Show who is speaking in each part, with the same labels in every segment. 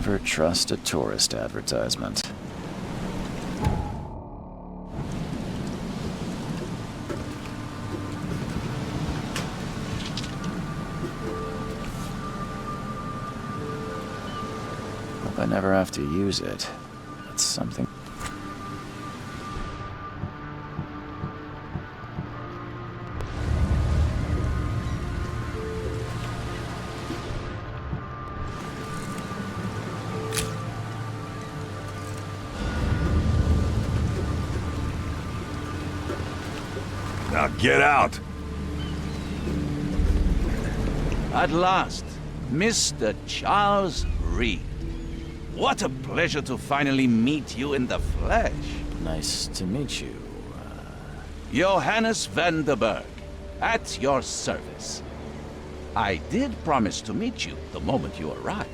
Speaker 1: Never trust a tourist advertisement. Hope I never have to use it. It's something.
Speaker 2: Now get out!
Speaker 3: At last, Mr. Charles Reed. What a pleasure to finally meet you in the flesh.
Speaker 1: Nice to meet you.
Speaker 3: Johannes van der Berg, at your service. I did promise to meet you the moment you arrived.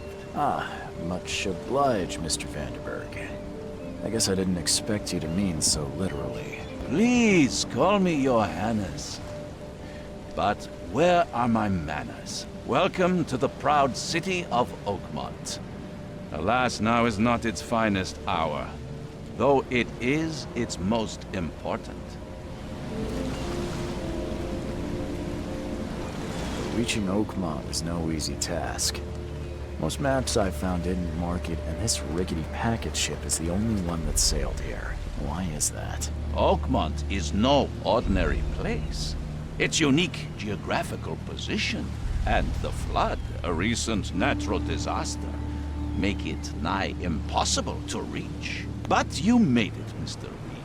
Speaker 1: Much obliged, Mr. Vanderberg. I guess I didn't expect you to mean so literally.
Speaker 3: Please call me Johannes. But where are my manners? Welcome to the proud city of Oakmont. Alas, now is not its finest hour, though it is its most important.
Speaker 1: Reaching Oakmont is no easy task. Most maps I've found didn't mark it, and this rickety packet ship is the only one that sailed here. Why is that?
Speaker 3: Oakmont is no ordinary place. Its unique geographical position and the flood, a recent natural disaster, make it nigh impossible to reach. But you made it, Mr. Reed.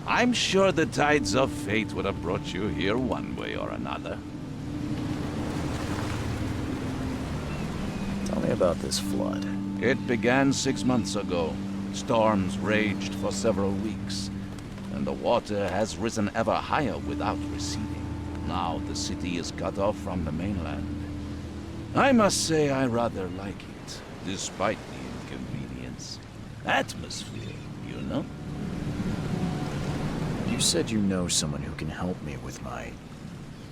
Speaker 3: I'm sure the tides of fate would have brought you here one way or another.
Speaker 1: Tell me about this flood.
Speaker 3: It began 6 months ago. Storms raged for several weeks, and the water has risen ever higher without receding. Now the city is cut off from the mainland. I must say I rather like it, despite the inconvenience. Atmosphere, you know?
Speaker 1: You said you know someone who can help me with my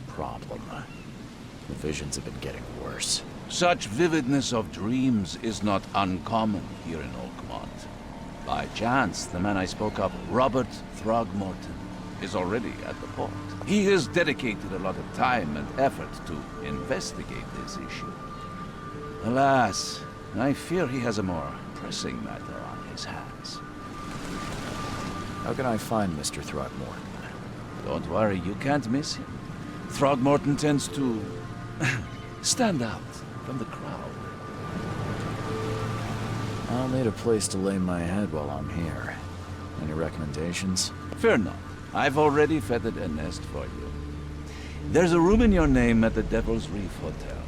Speaker 1: problem. The visions have been getting worse.
Speaker 3: Such vividness of dreams is not uncommon here in Oakmont. By chance, the man I spoke of, Robert Throgmorton, is already at the port. He has dedicated a lot of time and effort to investigate this issue. Alas, I fear he has a more pressing matter on his hands.
Speaker 1: How can I find Mr. Throgmorton?
Speaker 3: Don't worry, you can't miss him. Throgmorton tends to stand out from the crowd.
Speaker 1: I'll need a place to lay my head while I'm here. Any recommendations?
Speaker 3: Fear not. I've already feathered a nest for you. There's a room in your name at the Devil's Reef Hotel.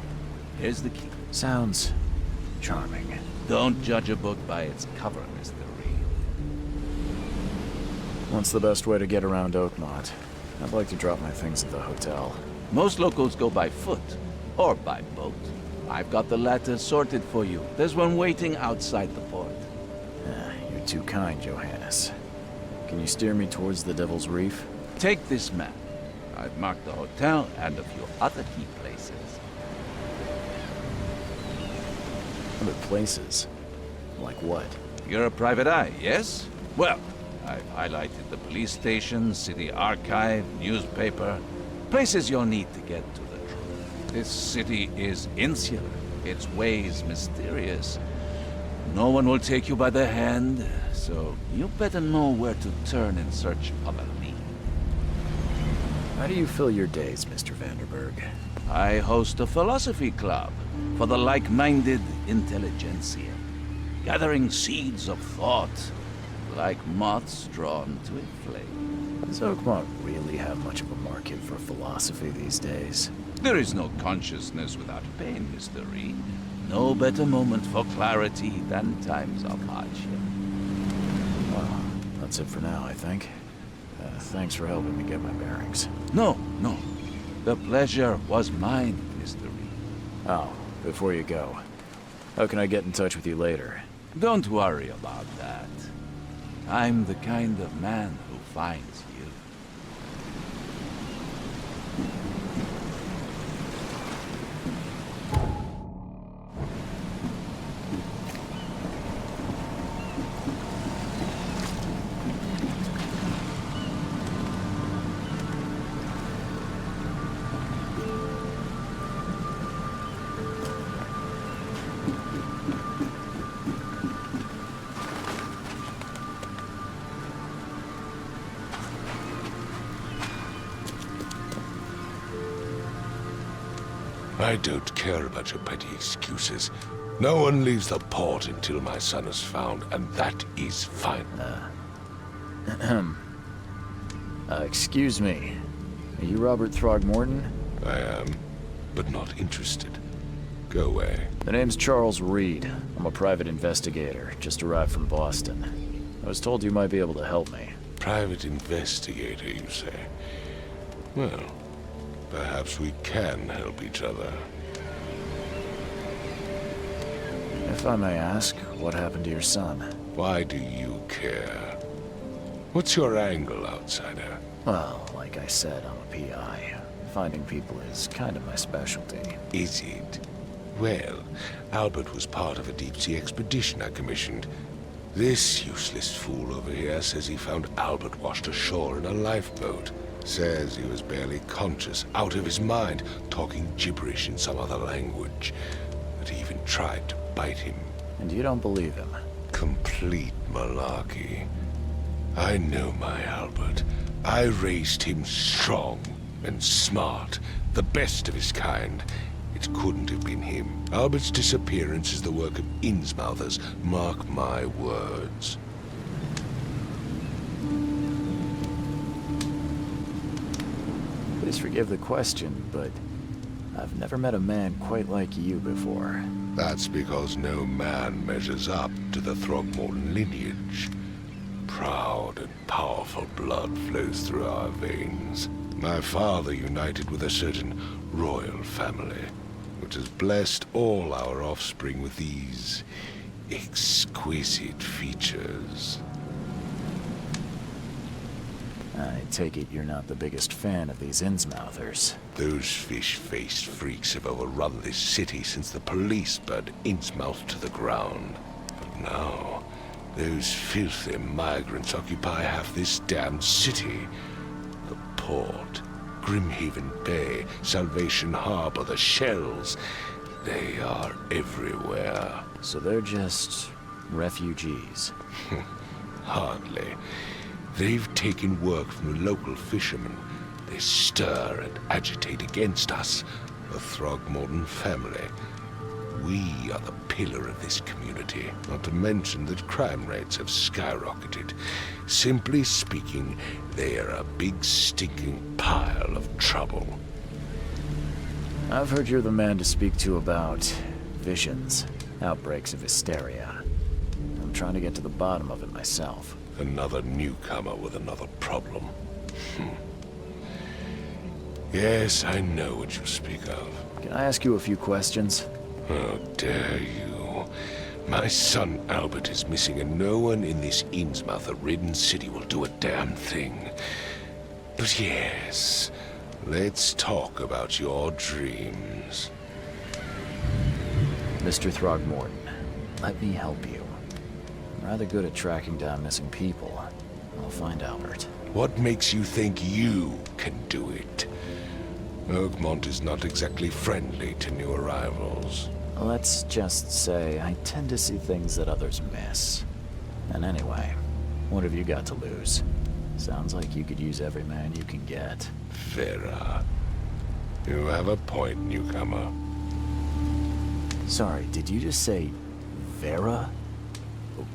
Speaker 3: Here's the key.
Speaker 1: Sounds charming.
Speaker 3: Don't judge a book by its cover, Mr. Reed.
Speaker 1: What's the best way to get around Oakmont? I'd like to drop my things at the hotel.
Speaker 3: Most locals go by foot or by boat. I've got the latter sorted for you. There's one waiting outside the port.
Speaker 1: You're too kind, Johannes. Can you steer me towards the Devil's Reef?
Speaker 3: Take this map. I've marked the hotel and a few other key places.
Speaker 1: Other places? Like what?
Speaker 3: You're a private eye, yes? Well, I've highlighted the police station, city archive, newspaper, places you'll need to get to the truth. This city is insular, its ways mysterious. No one will take you by the hand, so you better know where to turn in search of a lead.
Speaker 1: How do you fill your days, Mr. Vanderberg?
Speaker 3: I host a philosophy club for the like-minded intelligentsia, gathering seeds of thought like moths drawn to a flame.
Speaker 1: Does Oakmont really have much of a market for philosophy these days?
Speaker 3: There is no consciousness without pain, Mr. Reed. No better moment for clarity than times of hardship.
Speaker 1: Well, that's it for now, I think. Thanks for helping me get my bearings.
Speaker 3: No. The pleasure was mine, Mr. Reed.
Speaker 1: Oh, before you go, how can I get in touch with you later?
Speaker 3: Don't worry about that. I'm the kind of man who finds you.
Speaker 4: I don't care about your petty excuses. No one leaves the port until my son is found, and that is fine.
Speaker 1: Excuse me. Are you Robert Throgmorton?
Speaker 4: I am, but not interested. Go away.
Speaker 1: The name's Charles Reed. I'm a private investigator, just arrived from Boston. I was told you might be able to help me.
Speaker 4: Private investigator, you say? Well, perhaps we can help each other.
Speaker 1: If I may ask, what happened to your son?
Speaker 4: Why do you care? What's your angle, outsider?
Speaker 1: Well, like I said, I'm a PI. Finding people is kind of my specialty.
Speaker 4: Is it? Well, Albert was part of a deep-sea expedition I commissioned. This useless fool over here says he found Albert washed ashore in a lifeboat. Says he was barely conscious, out of his mind, talking gibberish in some other language. That he even tried to bite him.
Speaker 1: And you don't believe him?
Speaker 4: Complete malarkey. I know my Albert. I raised him strong and smart, the best of his kind. It couldn't have been him. Albert's disappearance is the work of Innsmouthers, mark my words.
Speaker 1: Please forgive the question, but I've never met a man quite like you before.
Speaker 4: That's because no man measures up to the Throgmorton lineage. Proud and powerful blood flows through our veins. My father united with a certain royal family, which has blessed all our offspring with these exquisite features.
Speaker 1: I take it you're not the biggest fan of these Innsmouthers.
Speaker 4: Those fish-faced freaks have overrun this city since the police burned Innsmouth to the ground. But now, those filthy migrants occupy half this damned city. The port, Grimhaven Bay, Salvation Harbor, the shells, they are everywhere.
Speaker 1: So they're just refugees.
Speaker 4: Hardly. They've taken work from the local fishermen. They stir and agitate against us, the Throgmorton family. We are the pillar of this community, not to mention that crime rates have skyrocketed. Simply speaking, they are a big stinking pile of trouble.
Speaker 1: I've heard you're the man to speak to about visions, outbreaks of hysteria. I'm trying to get to the bottom of it myself.
Speaker 4: Another newcomer with another problem. Yes, I know what you speak of.
Speaker 1: Can I ask you a few questions?
Speaker 4: How dare you? My son Albert is missing, and no one in this Innsmouth-ridden city will do a damn thing. But yes, let's talk about your dreams.
Speaker 1: Mr. Throgmorton, let me help you. I'm rather good at tracking down missing people. I'll find Albert.
Speaker 4: What makes you think you can do it? Oakmont is not exactly friendly to new arrivals.
Speaker 1: Let's just say I tend to see things that others miss. And anyway, what have you got to lose? Sounds like you could use every man you can get.
Speaker 4: Vera. You have a point, newcomer.
Speaker 1: Sorry, did you just say Vera?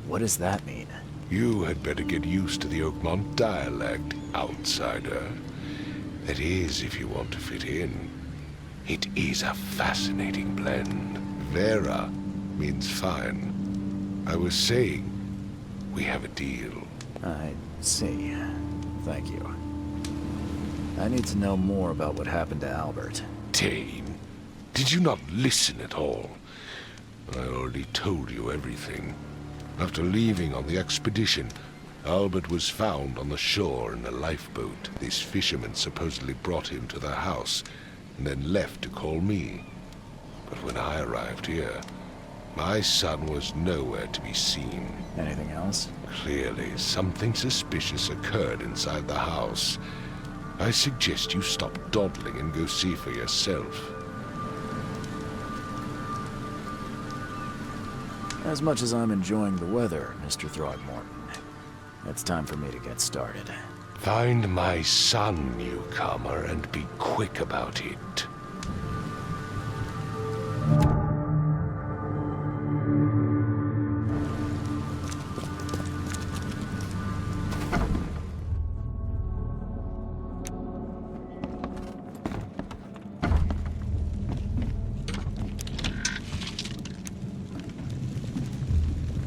Speaker 1: What does that mean?
Speaker 4: You had better get used to the Oakmont dialect, outsider. That is, if you want to fit in. It is a fascinating blend. Vera means fine. I was saying, we have a deal.
Speaker 1: I see. Thank you. I need to know more about what happened to Albert.
Speaker 4: Dane, did you not listen at all? I already told you everything. After leaving on the expedition, Albert was found on the shore in a lifeboat. This fisherman supposedly brought him to their house, and then left to call me. But when I arrived here, my son was nowhere to be seen.
Speaker 1: Anything else?
Speaker 4: Clearly, something suspicious occurred inside the house. I suggest you stop dawdling and go see for yourself.
Speaker 1: As much as I'm enjoying the weather, Mr. Throgmorton, it's time for me to get started.
Speaker 4: Find my son, newcomer, and be quick about it.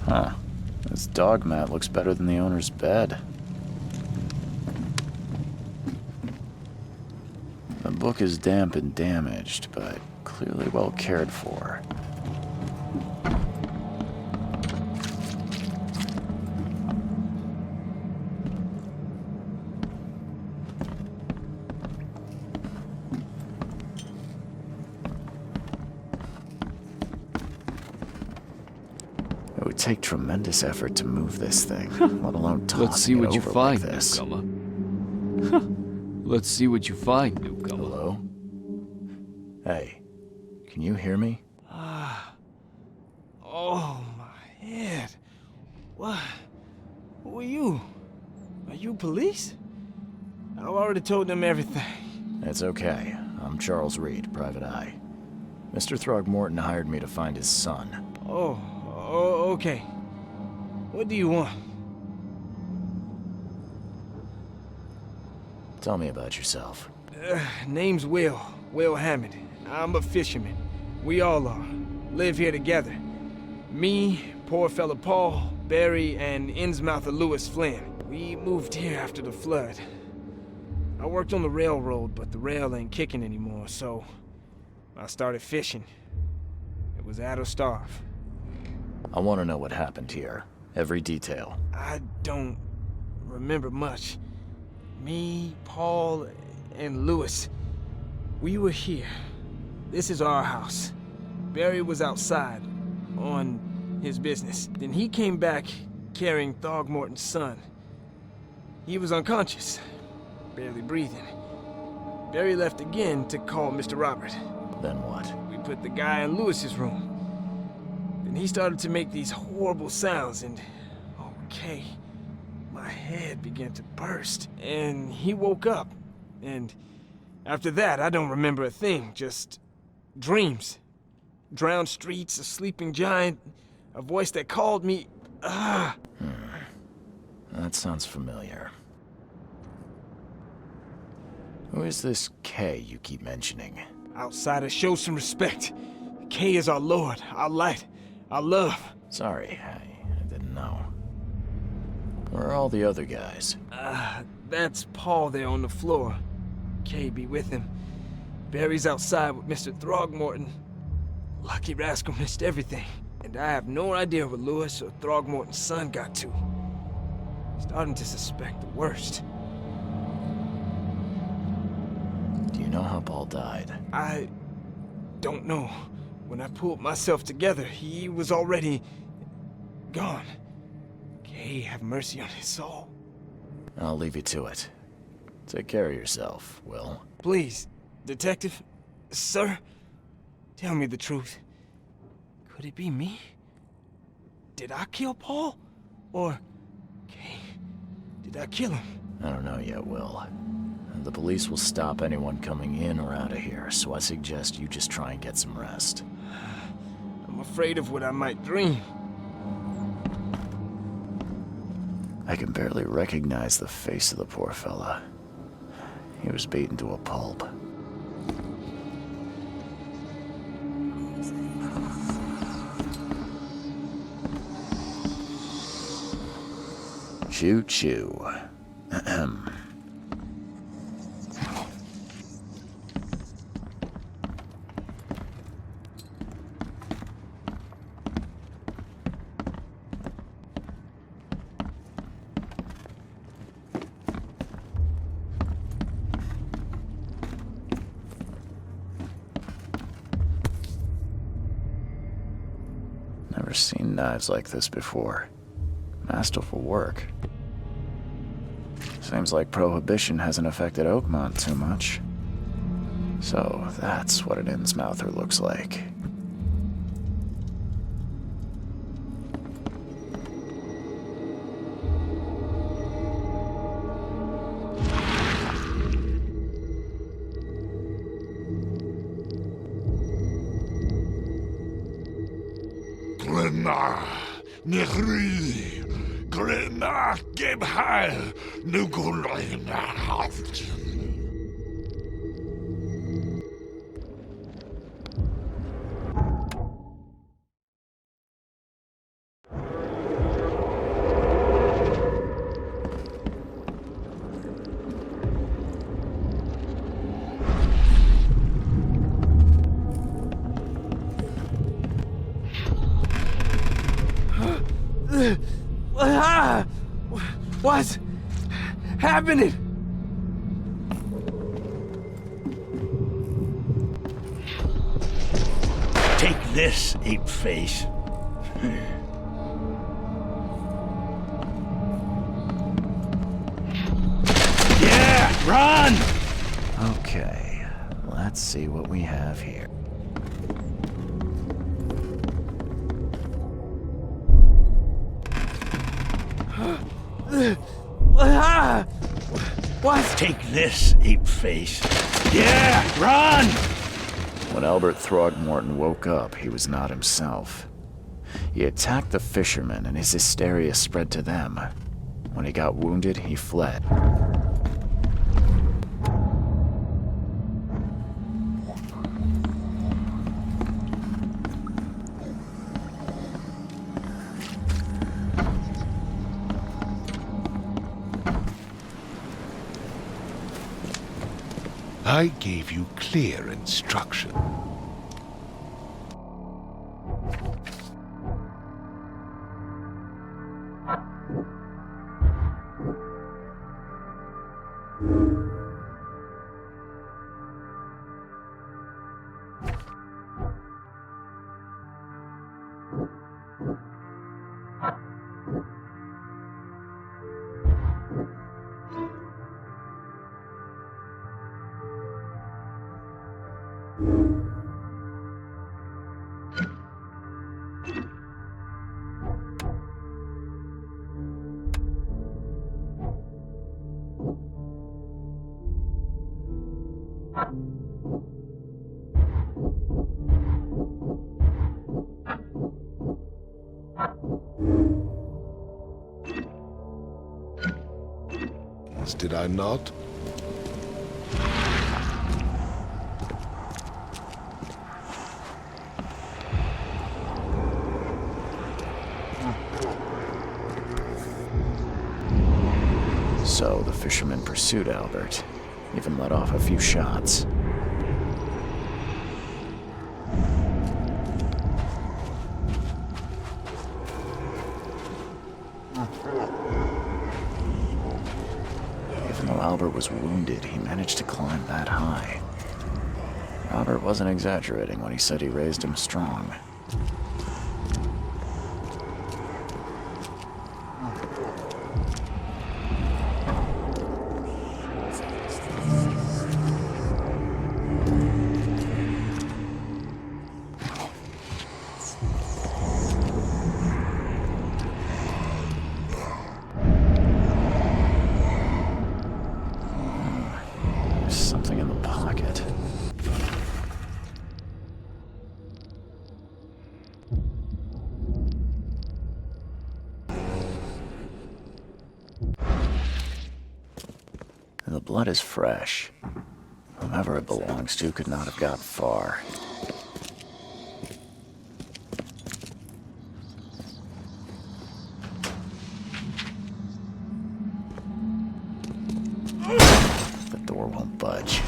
Speaker 1: Huh. This dog mat looks better than the owner's bed. The book is damp and damaged, but clearly well cared for. It would take tremendous effort to move this thing, let alone toss
Speaker 5: Let's see
Speaker 1: it
Speaker 5: what you
Speaker 1: over
Speaker 5: find,
Speaker 1: like this.
Speaker 5: newcomer. Let's see what you find, newcomer.
Speaker 1: Hello? Hey, can you hear me?
Speaker 6: Oh, my head. What? Who are you? Are you police? I've already told them everything.
Speaker 1: It's okay. I'm Charles Reed, Private Eye. Mr. Throgmorton hired me to find his son.
Speaker 6: Oh, okay. What do you want?
Speaker 1: Tell me about yourself.
Speaker 6: Name's Will Hammond. I'm a fisherman. We all are. Live here together. Me, poor fella Paul, Barry, and Innsmouther Lewis Flynn. We moved here after the flood. I worked on the railroad, but the rail ain't kicking anymore, so I started fishing. It was add or starve.
Speaker 1: I want to know what happened here. Every detail.
Speaker 6: I don't remember much. Me, Paul, and Lewis, we were here. This is our house. Barry was outside, on his business. Then he came back carrying Throgmorton's son. He was unconscious, barely breathing. Barry left again to call Mr. Robert.
Speaker 1: Then what?
Speaker 6: We put the guy in Lewis's room. Then he started to make these horrible sounds and, okay, my head began to burst. And he woke up. And after that, I don't remember a thing, just dreams. Drowned streets, a sleeping giant, a voice that called me.
Speaker 1: That sounds familiar. Who is this K you keep mentioning?
Speaker 6: Outsiders, show some respect. K is our lord, our light, our love.
Speaker 1: Sorry, I didn't know. Where are all the other guys?
Speaker 6: That's Paul there on the floor. K be with him. Barry's outside with Mr. Throgmorton. Lucky rascal missed everything. And I have no idea where Lewis or Throgmorton's son got to. Starting to suspect the worst.
Speaker 1: Do you know how Paul died?
Speaker 6: I don't know. When I pulled myself together, he was already gone. Kay, have mercy on his soul.
Speaker 1: I'll leave you to it. Take care of yourself, Will.
Speaker 6: Please, detective, sir, tell me the truth. Could it be me? Did I kill Paul? Or, Kay, did I kill him?
Speaker 1: I don't know yet, Will. The police will stop anyone coming in or out of here, so I suggest you just try and get some rest.
Speaker 6: I'm afraid of what I might dream.
Speaker 1: I can barely recognize the face of the poor fella. He was beaten to a pulp. Choo-choo. Ahem. Never seen knives like this before. Masterful work. Seems like Prohibition hasn't affected Oakmont too much. So that's what an Innsmouther looks like.
Speaker 2: Glenna, Nechri, Glenna, Gebhal, Nugulina, Haftin.
Speaker 6: What's happening?
Speaker 2: Take this, ape face. Yeah, run!
Speaker 1: Okay, let's see what we have here.
Speaker 6: What?
Speaker 2: Take this, ape face. Yeah, run!
Speaker 1: When Albert Throgmorton woke up, he was not himself. He attacked the fishermen, and his hysteria spread to them. When he got wounded, he fled.
Speaker 4: I gave you clear instruction. Did I not?
Speaker 1: So the fishermen pursued Albert, even let off a few shots. Even though Albert was wounded, he managed to climb that high. Robert wasn't exaggerating when he said he raised him strong. Something in the pocket. The blood is fresh. Whomever it belongs to could not have gotten far. The door won't budge.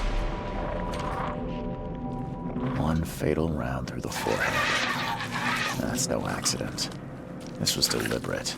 Speaker 1: One fatal round through the forehead. That's no accident. This was deliberate.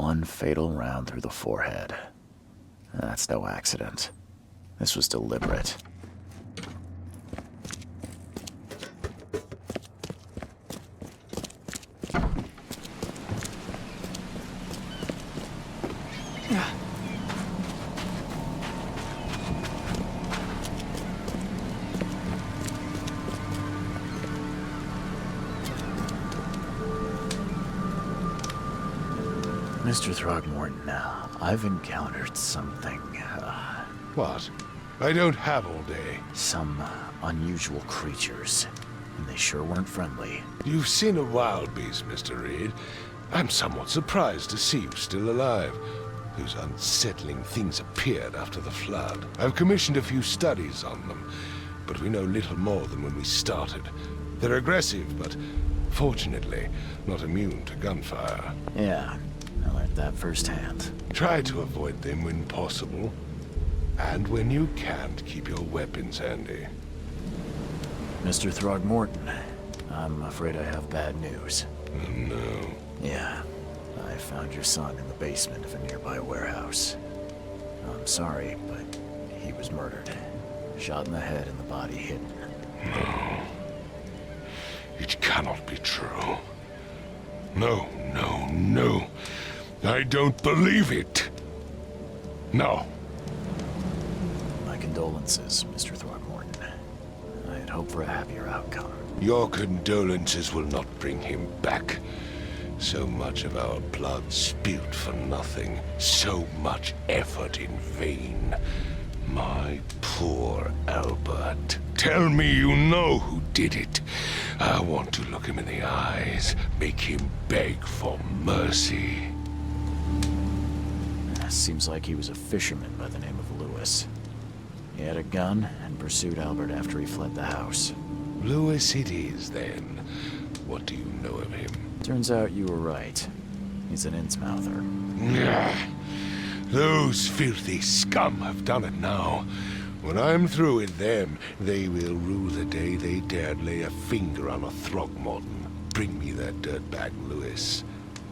Speaker 1: one fatal round through the forehead. That's no accident. This was deliberate. Mr. Throgmorton, I've encountered something,
Speaker 4: What? I don't have all day.
Speaker 1: some unusual creatures, and they sure weren't friendly.
Speaker 4: You've seen a wild beast, Mr. Reed. I'm somewhat surprised to see you still alive. Those unsettling things appeared after the flood. I've commissioned a few studies on them, but we know little more than when we started. They're aggressive, but fortunately not immune to gunfire.
Speaker 1: Yeah, I learned that firsthand.
Speaker 4: Try to avoid them when possible. And when you can't, keep your weapons handy.
Speaker 1: Mr. Throgmorton, I'm afraid I have bad news.
Speaker 4: Oh, no.
Speaker 1: Yeah, I found your son in the basement of a nearby warehouse. I'm sorry, but he was murdered. Shot in the head and the body hidden.
Speaker 4: No. It cannot be true. No, no, no. I don't believe it. No.
Speaker 1: My condolences, Mr. Throgmorton. I had hoped for a happier outcome.
Speaker 4: Your condolences will not bring him back. So much of our blood spilled for nothing. So much effort in vain. My poor Albert. Tell me you know who did it. I want to look him in the eyes, make him beg for mercy.
Speaker 1: Seems like he was a fisherman by the name of Lewis. He had a gun and pursued Albert after he fled the house.
Speaker 4: Lewis it is, then. What do you know of him?
Speaker 1: Turns out you were right. He's an Innsmouther.
Speaker 4: Those filthy scum have done it now. When I'm through with them, they will rue the day they dared lay a finger on a Throgmorton. Bring me that dirtbag Lewis.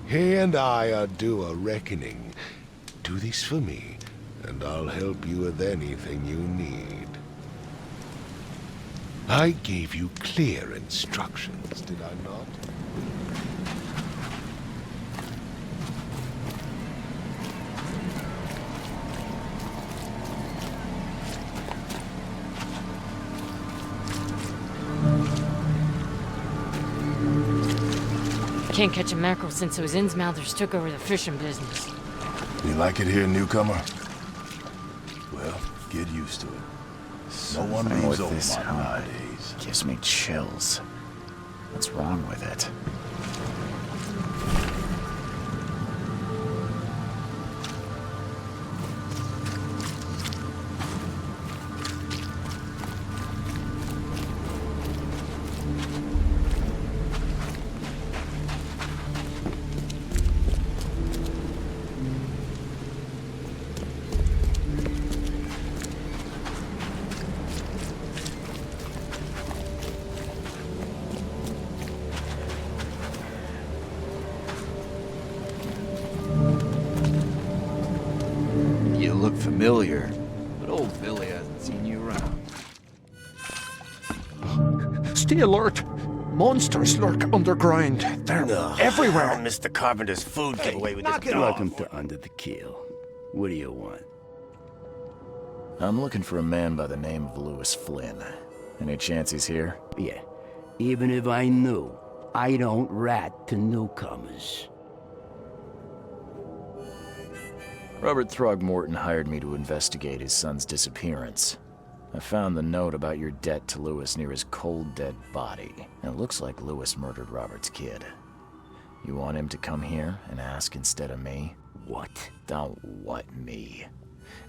Speaker 4: He and I are due a reckoning. Do this for me, and I'll help you with anything you need. I gave you clear instructions, did I not?
Speaker 7: Can't catch a mackerel since those Innsmouthers took over the fishing business.
Speaker 8: You like it here, newcomer? Well, get used to it. No one
Speaker 1: Something
Speaker 8: leaves
Speaker 1: with this
Speaker 8: Oakmont
Speaker 1: home
Speaker 8: nowadays.
Speaker 1: gives me chills. What's wrong with it?
Speaker 5: You look familiar, but old Billy hasn't seen you around.
Speaker 2: Stay alert. Monsters lurk underground. They're everywhere.
Speaker 9: Mr. Carpenter's food giveaway with this.
Speaker 8: Welcome to Under the Keel. What do you want?
Speaker 1: I'm looking for a man by the name of Lewis Flynn. Any chance he's here?
Speaker 8: Yeah, even if I knew, I don't rat to newcomers.
Speaker 1: Robert Throgmorton hired me to investigate his son's disappearance. I found the note about your debt to Lewis near his cold, dead body. And it looks like Lewis murdered Robert's kid. You want him to come here and ask instead of me?
Speaker 8: What?
Speaker 1: Don't what me.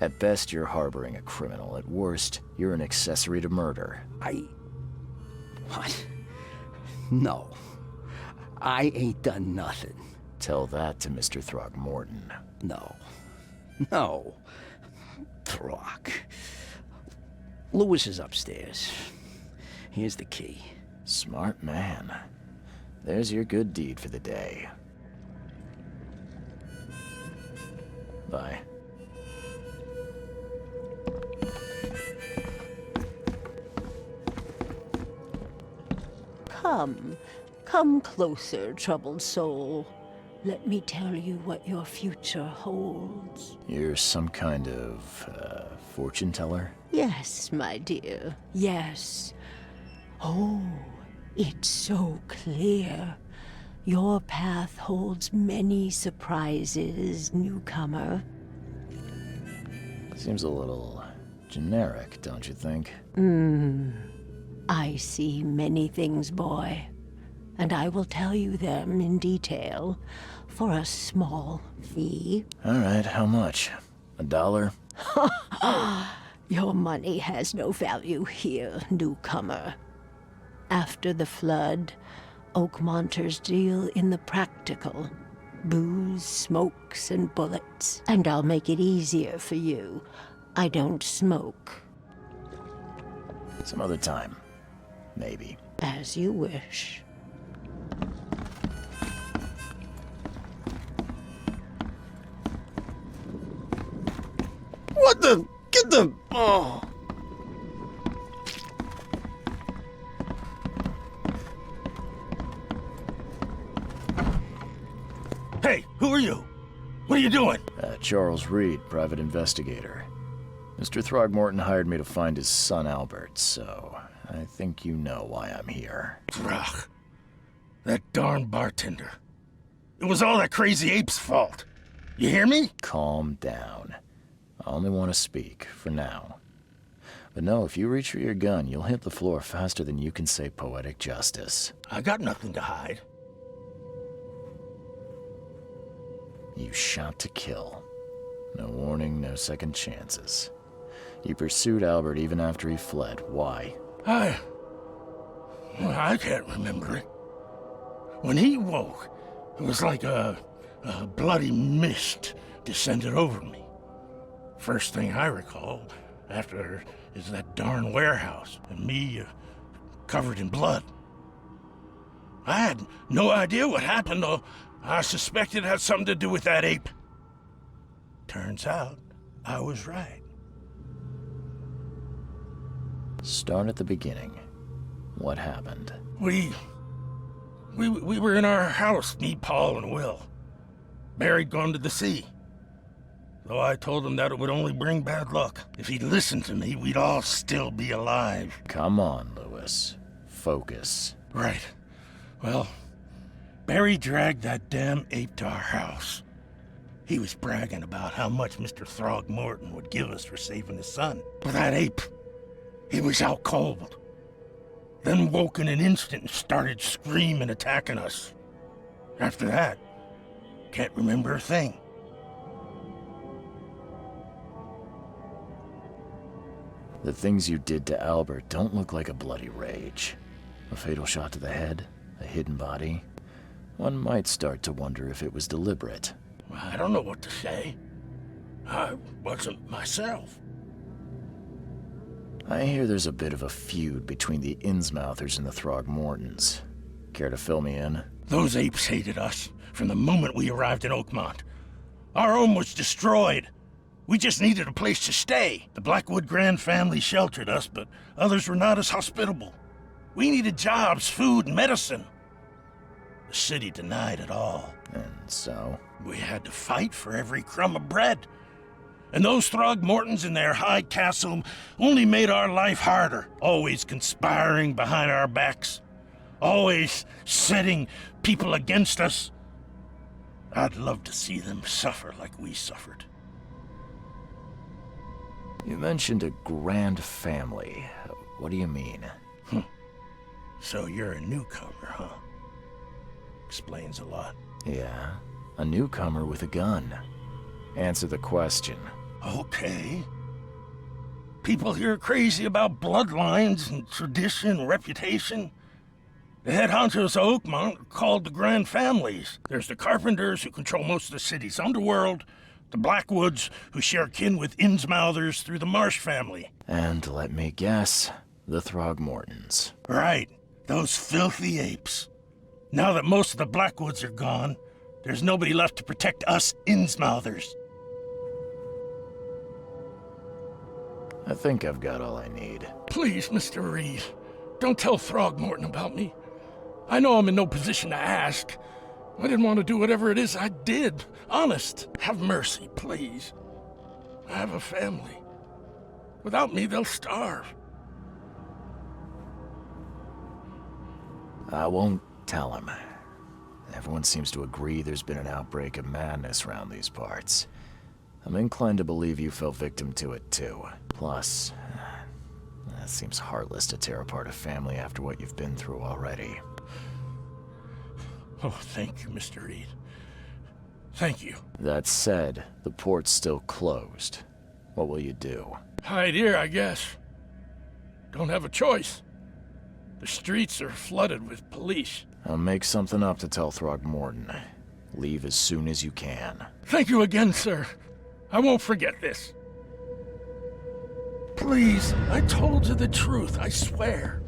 Speaker 1: At best, you're harboring a criminal. At worst, you're an accessory to murder.
Speaker 8: What? No. I ain't done nothing.
Speaker 1: Tell that to Mr. Throgmorton.
Speaker 8: No. Throg. Lewis is upstairs. Here's the key.
Speaker 1: Smart man. There's your good deed for the day. Bye.
Speaker 10: Come closer, troubled soul. Let me tell you what your future holds.
Speaker 1: You're some kind of, fortune teller?
Speaker 10: Yes, my dear, yes. Oh, it's so clear. Your path holds many surprises, newcomer.
Speaker 1: Seems a little generic, don't you think?
Speaker 10: I see many things, boy, and I will tell you them in detail for a small fee.
Speaker 1: All right, how much? $1?
Speaker 10: Your money has no value here, newcomer. After the flood, Oakmonters deal in the practical. Booze, smokes, and bullets. And I'll make it easier for you. I don't smoke.
Speaker 1: Some other time. Maybe.
Speaker 10: As you wish.
Speaker 2: What the? Get the... Oh. Hey, who are you? What are you doing?
Speaker 1: Charles Reed, private investigator. Mr. Throgmorton hired me to find his son Albert, so I think you know why I'm here.
Speaker 2: Throg. That darn bartender. It was all that crazy ape's fault. You hear me?
Speaker 1: Calm down. I only want to speak, for now. But no, if you reach for your gun, you'll hit the floor faster than you can say poetic justice.
Speaker 2: I got nothing to hide.
Speaker 1: You shot to kill. No warning, no second chances. You pursued Albert even after he fled. Why?
Speaker 2: I can't remember it. When he woke, it was like a bloody mist descended over me. First thing I recall after is that darn warehouse and me covered in blood. I had no idea what happened, though. I suspected it had something to do with that ape. Turns out, I was right.
Speaker 1: Start at the beginning. What happened?
Speaker 2: We were in our house, me, Paul, and Will. Barry'd gone to the sea. Though I told him that it would only bring bad luck. If he'd listened to me, we'd all still be alive.
Speaker 1: Come on, Lewis. Focus.
Speaker 2: Right. Well, Barry dragged that damn ape to our house. He was bragging about how much Mr. Throgmorton would give us for saving his son. But that ape, he was out cold. Then woke in an instant and started screaming, attacking us. After that, can't remember a thing.
Speaker 1: The things you did to Albert don't look like a bloody rage. A fatal shot to the head, a hidden body. One might start to wonder if it was deliberate.
Speaker 2: I don't know what to say. I wasn't myself.
Speaker 1: I hear there's a bit of a feud between the Innsmouthers and the Throgmortons. Care to fill me in?
Speaker 2: Those apes hated us from the moment we arrived in Oakmont. Our home was destroyed. We just needed a place to stay. The Blackwood Grand family sheltered us, but others were not as hospitable. We needed jobs, food, and medicine. The city denied it all.
Speaker 1: And so?
Speaker 2: We had to fight for every crumb of bread. And those Throgmortons in their high castle only made our life harder, always conspiring behind our backs, always setting people against us. I'd love to see them suffer like we suffered.
Speaker 1: You mentioned a grand family. What do you mean?
Speaker 2: So you're a newcomer, huh? Explains a lot.
Speaker 1: Yeah, a newcomer with a gun. Answer the question.
Speaker 2: Okay. People here are crazy about bloodlines and tradition and reputation. The head honchos of Oakmont are called the Grand Families. There's the Carpenters, who control most of the city's underworld, the Blackwoods, who share kin with Innsmouthers through the Marsh family.
Speaker 1: And let me guess, the Throgmortons.
Speaker 2: Right, those filthy apes. Now that most of the Blackwoods are gone, there's nobody left to protect us Innsmouthers.
Speaker 1: I think I've got all I need.
Speaker 2: Please, Mr. Reed, don't tell Throgmorton about me. I know I'm in no position to ask. I didn't want to do whatever it is I did. Honest. Have mercy, please. I have a family. Without me, they'll starve.
Speaker 1: I won't tell him. Everyone seems to agree there's been an outbreak of madness around these parts. I'm inclined to believe you fell victim to it too. Plus, it seems heartless to tear apart a family after what you've been through already.
Speaker 2: Oh, thank you, Mr. Reed. Thank you.
Speaker 1: That said, the port's still closed. What will you do?
Speaker 2: Hide here, I guess. Don't have a choice. The streets are flooded with police.
Speaker 1: I'll make something up to tell Throgmorton. Leave as soon as you can.
Speaker 2: Thank you again, sir. I won't forget this. Please, I told you the truth, I swear.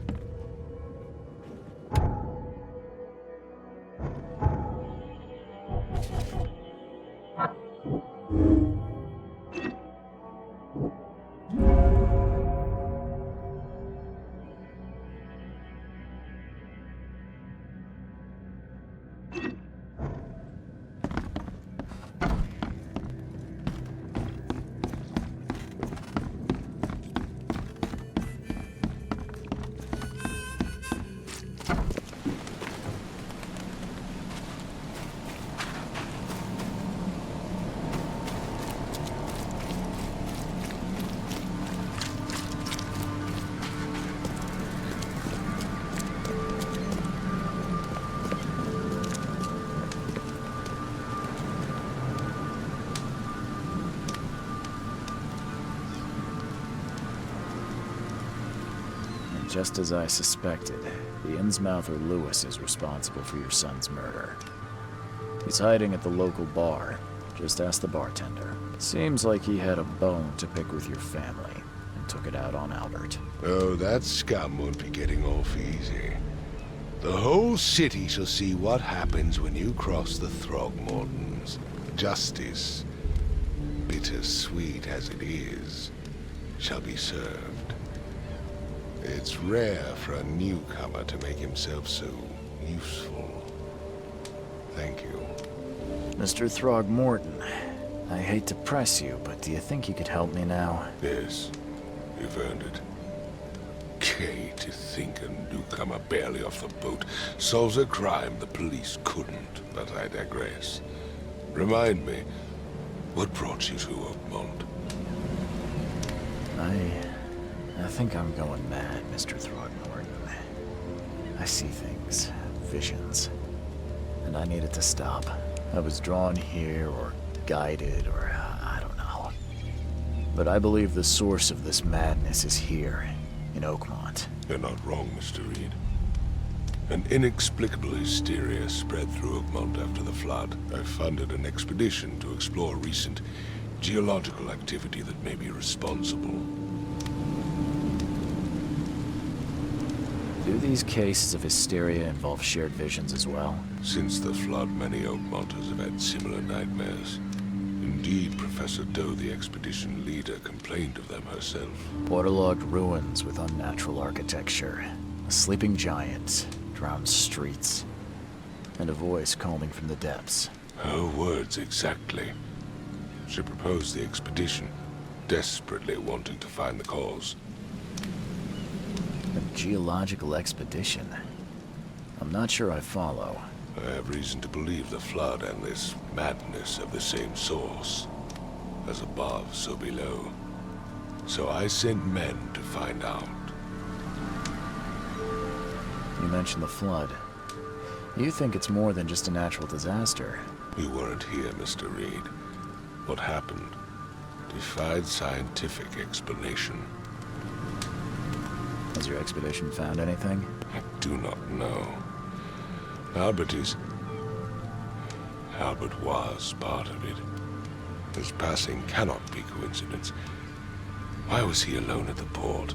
Speaker 1: Just as I suspected, the Innsmouther Lewis is responsible for your son's murder. He's hiding at the local bar. Just ask the bartender. Seems like he had a bone to pick with your family, and took it out on Albert.
Speaker 4: Oh, that scum won't be getting off easy. The whole city shall see what happens when you cross the Throgmortons. Justice, bittersweet as it is, shall be served. It's rare for a newcomer to make himself so useful. Thank you.
Speaker 1: Mr. Throgmorton, I hate to press you, but do you think you could help me now?
Speaker 4: Yes, you've earned it. Okay, to think a newcomer barely off the boat solves a crime the police couldn't, but I digress. Remind me, what brought you to Oakmont?
Speaker 1: I think I'm going mad, Mr. Throgmorton. I see things, visions, and I need it to stop. I was drawn here, or guided, or I don't know. But I believe the source of this madness is here, in Oakmont.
Speaker 4: You're not wrong, Mr. Reed. An inexplicable hysteria spread through Oakmont after the flood. I funded an expedition to explore recent geological activity that may be responsible.
Speaker 1: Do these cases of hysteria involve shared visions as well?
Speaker 4: Since the flood, many Oakmonters have had similar nightmares. Indeed, Professor Doe, the expedition leader, complained of them herself.
Speaker 1: Waterlogged ruins with unnatural architecture, a sleeping giant, drowned streets, and a voice calling from the depths.
Speaker 4: Her words exactly. She proposed the expedition, desperately wanting to find the cause.
Speaker 1: A geological expedition? I'm not sure I follow.
Speaker 4: I have reason to believe the flood and this madness have the same source. As above, so below. So I sent men to find out.
Speaker 1: You mentioned the flood. You think it's more than just a natural disaster?
Speaker 4: You weren't here, Mr. Reed. What happened defied scientific explanation.
Speaker 1: Has your expedition found anything?
Speaker 4: I do not know. Albert was part of it. His passing cannot be coincidence. Why was he alone at the port?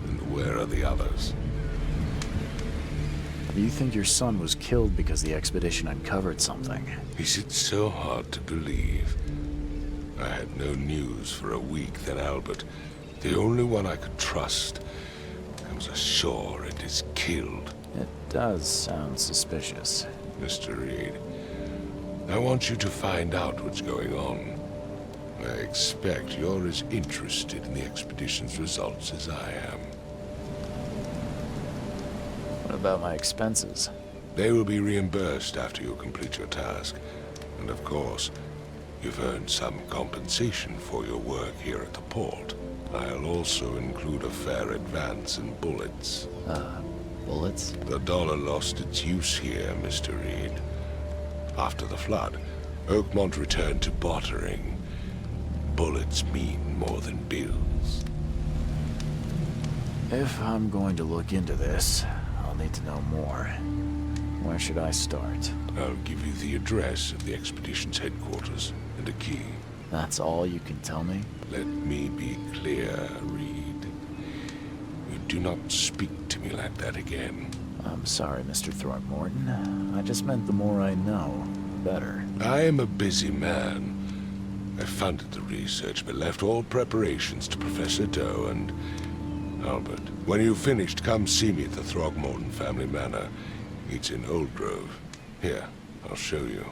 Speaker 4: And where are the others?
Speaker 1: You think your son was killed because the expedition uncovered something?
Speaker 4: Is it so hard to believe? I had no news for a week, then Albert The only one I could trust comes ashore and is killed.
Speaker 1: It does sound suspicious.
Speaker 4: Mr. Reed, I want you to find out what's going on. I expect you're as interested in the expedition's results as I am.
Speaker 1: What about my expenses?
Speaker 4: They will be reimbursed after you complete your task. And of course, you've earned some compensation for your work here at the port. I'll also include a fair advance in bullets.
Speaker 1: Bullets?
Speaker 4: The dollar lost its use here, Mr. Reed. After the flood, Oakmont returned to bartering. Bullets mean more than bills.
Speaker 1: If I'm going to look into this, I'll need to know more. Where should I start?
Speaker 4: I'll give you the address of the expedition's headquarters and a key.
Speaker 1: That's all you can tell me?
Speaker 4: Let me be clear, Reed. You do not speak to me like that again.
Speaker 1: I'm sorry, Mr. Throckmorton. I just meant the more I know, the better.
Speaker 4: I am a busy man. I funded the research, but left all preparations to Professor Doe and Albert. When you've finished, come see me at the Throckmorton family manor. It's in Old Grove. Here, I'll show you.